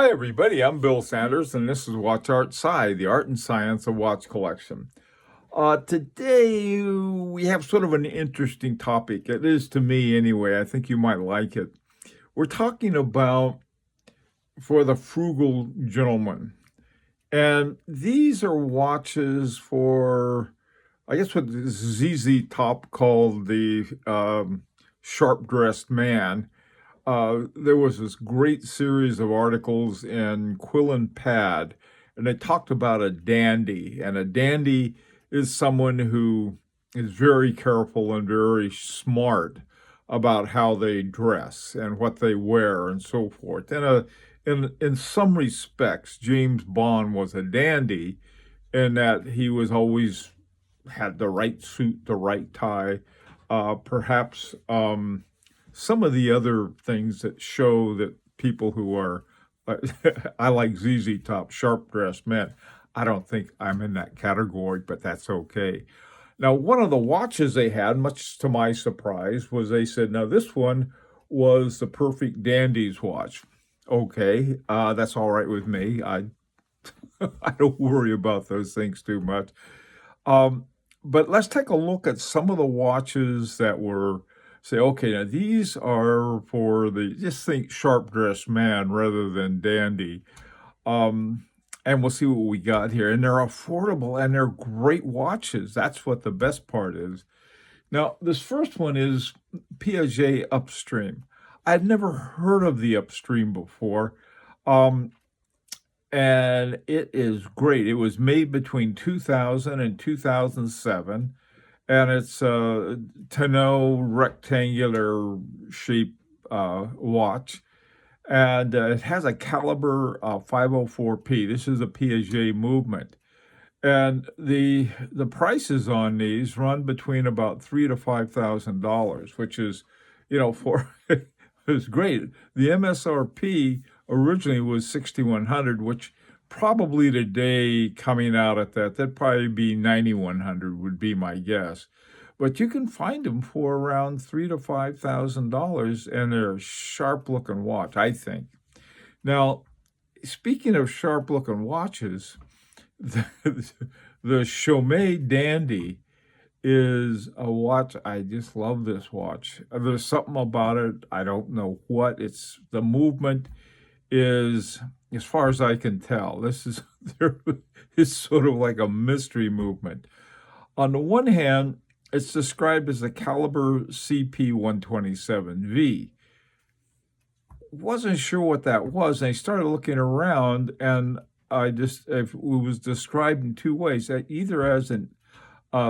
Hi, everybody. I'm Bill Sanders, and this is Watch Art Sci, the art and science of watch collection. Today, we have sort of an interesting topic. It is to me, anyway. I think you might like it. We're talking about for the frugal gentleman. And these are watches for, I guess, what ZZ Top called the sharp dressed man. There was this great series of articles in Quill and Pad, and they talked about a dandy. And a dandy is someone who is very careful and very smart about how they dress and what they wear and so forth. In some respects, James Bond was a dandy in that he was always had the right suit, the right tie, perhaps. Some of the other things that show that people who are, I like ZZ Top, sharp dressed men. I don't think I'm in that category, but that's okay. Now, one of the watches they had, much to my surprise, was they said, now this one was the perfect dandy's watch. Okay, that's all right with me. I don't worry about those things too much. But let's take a look at some of the watches that were say, okay, now these are for the, just think sharp dressed man rather than dandy. And we'll see what we got here. And they're affordable and they're great watches. That's what the best part is. Now, this first one is Piaget Upstream. I'd never heard of the Upstream before. And it is great. It was made between 2000 and 2007, and it's a tonneau rectangular shape watch, and it has a caliber 504p. This is a Piaget movement, and the prices on these run between about $3,000 to $5,000, which is, for it's great. The MSRP originally was 6,100, which probably today coming out at that'd probably be 9,100 would be my guess. But you can find them for around $3,000 to $5,000, and they're a sharp looking watch, I think. Now, speaking of sharp looking watches, the Chaumet Dandy is a watch. I just love this watch. There's something about it. I don't know what. It's the movement is, as far as I can tell, it's sort of like a mystery movement. On the one hand, it's described as a caliber CP127V. Wasn't sure what that was, and I started looking around, and it was described in two ways, either as an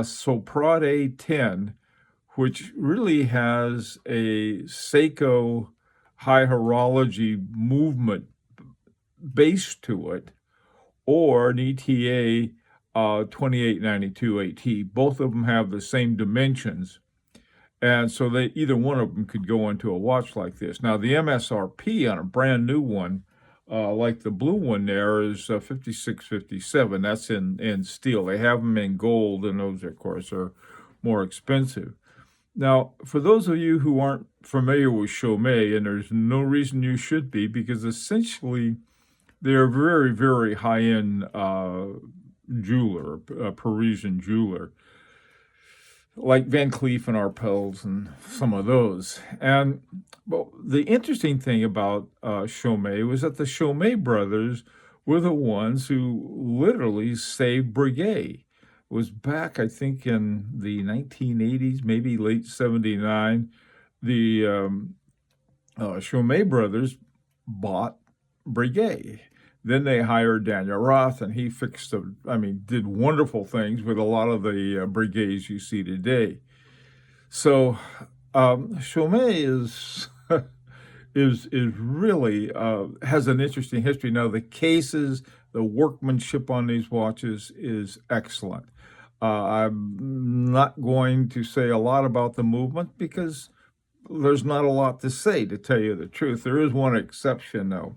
Soprade 10, which really has a Seiko high horology movement base to it, or an ETA 2892 AT. Both of them have the same dimensions, and so either one of them could go into a watch like this. Now, the MSRP on a brand new one, like the blue one there, is 5657. That's in steel. They have them in gold, and those, of course, are more expensive. Now, for those of you who aren't familiar with Chaumet, and there's no reason you should be, because essentially they're very, very high-end jeweler, Parisian jeweler, like Van Cleef and Arpels and some of those. And well, the interesting thing about Chaumet was that the Chaumet brothers were the ones who literally saved Breguet. It was back, I think, in the 1980s, maybe late 79. The Chaumet brothers bought Breguet. Then they hired Daniel Roth, and he did wonderful things with a lot of the Breguets you see today. So Chaumet is really has an interesting history. Now, the cases, the workmanship on these watches is excellent. I'm not going to say a lot about the movement because there's not a lot to say, to tell you the truth. There is one exception, though.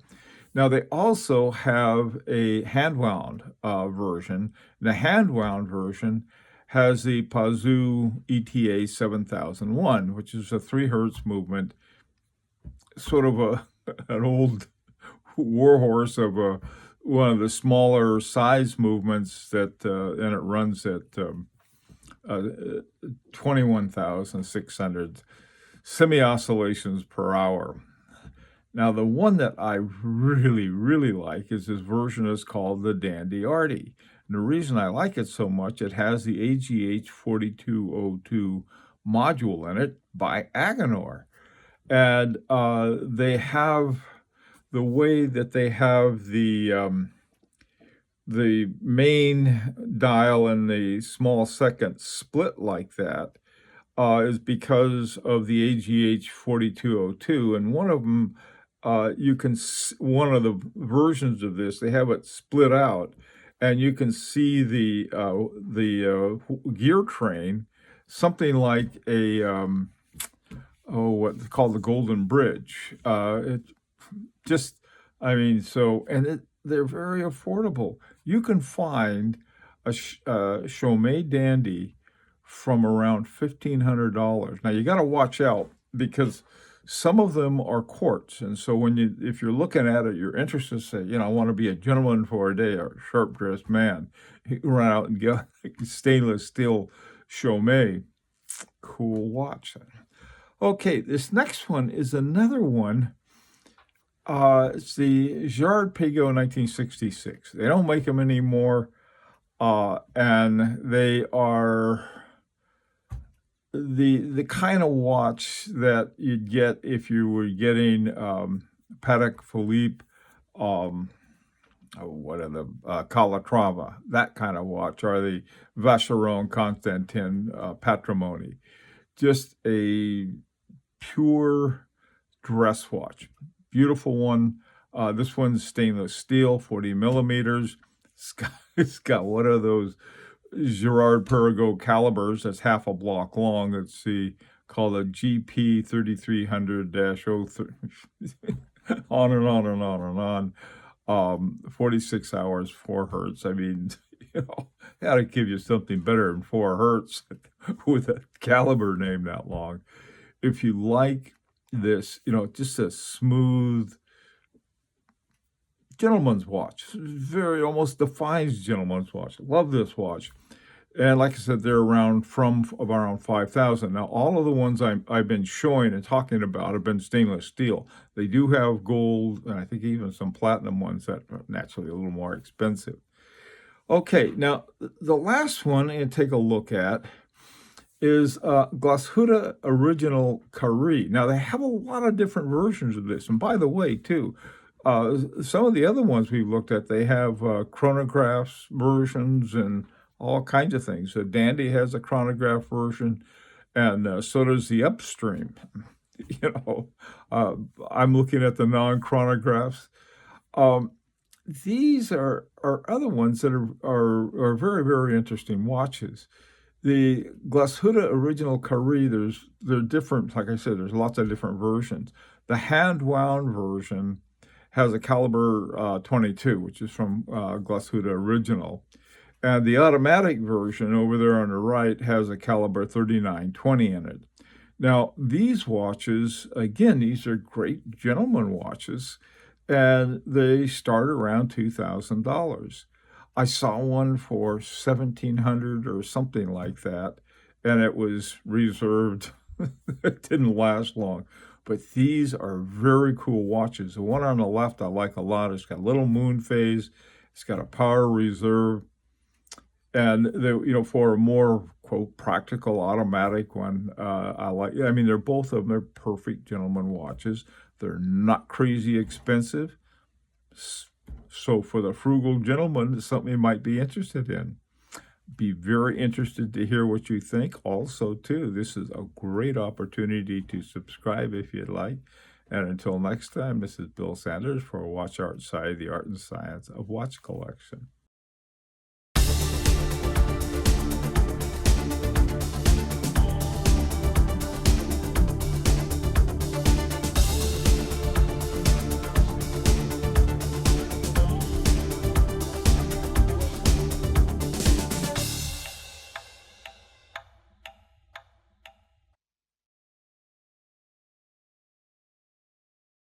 Now, they also have a hand-wound version. The hand-wound version has the Pazou ETA 7001, which is a 3 hertz movement, sort of an old warhorse of one of the smaller size movements that, and it runs at uh, 21,600 semi-oscillations per hour. Now, the one that I really, really like is this version is called the Dandy Arty. And the reason I like it so much, it has the AGH 4202 module in it by Agenor. And they have the way that they have the main dial and the small second split like that is because of the AGH 4202. And one of them, you can one of the versions of this, they have it split out, and you can see the gear train, something like a what's called the Golden Bridge. It just, I mean, so, and they're very affordable. You can find a Chaumet Dandy from around $1,500. Now you got to watch out because some of them are quartz, and so if you're looking at it, you're interested. Say, I want to be a gentleman for a day, or a sharp-dressed man. You run out and get a stainless steel Chaumet. Cool watch. Okay, this next one is another one. It's the Girard-Perregaux 1966. They don't make them anymore, and they are the kind of watch that you'd get if you were getting Patek Philippe, Calatrava, that kind of watch, or the Vacheron Constantin Patrimony. Just a pure dress watch. Beautiful one. This one's stainless steel, 40 millimeters. It's got one of those Girard-Perregaux calibers that's half a block long. Let's see, called a GP 3300-03. On and on and on and on. 46 hours, 4 hertz. I mean, how to give you something better than 4 hertz with a caliber name that long. If you like this, just a smooth gentleman's watch. Very, almost defines gentleman's watch. Love this watch. And like I said, they're around 5,000. Now, all of the ones I've been showing and talking about have been stainless steel. They do have gold, and I think even some platinum ones that are naturally a little more expensive. Okay, now, the last one to take a look at is Glashütte Original Karree. Now, they have a lot of different versions of this. And by the way, too, some of the other ones we've looked at, they have chronographs versions and all kinds of things. So Dandy has a chronograph version, and so does the Upstream. I'm looking at the non-chronographs. These are other ones that are very, very interesting watches. The Glashütte Original Karree, they're different. Like I said, there's lots of different versions. The hand-wound version has a caliber 22, which is from Glashütte Original. And the automatic version over there on the right has a caliber 3920 in it. Now, these watches, again, these are great gentleman watches, and they start around $2,000. I saw one for $1,700 or something like that, and it was reserved. It didn't last long. But these are very cool watches. The one on the left I like a lot. It's got a little moon phase. It's got a power reserve. And for a more, quote, practical automatic one, they're both of them. They're perfect gentleman watches. They're not crazy expensive. So for the frugal gentleman, it's something you might be interested in. Be very interested to hear what you think. Also, too, this is a great opportunity to subscribe if you'd like. And until next time, this is Bill Sanders for Watch Art Side, the art and science of watch collection.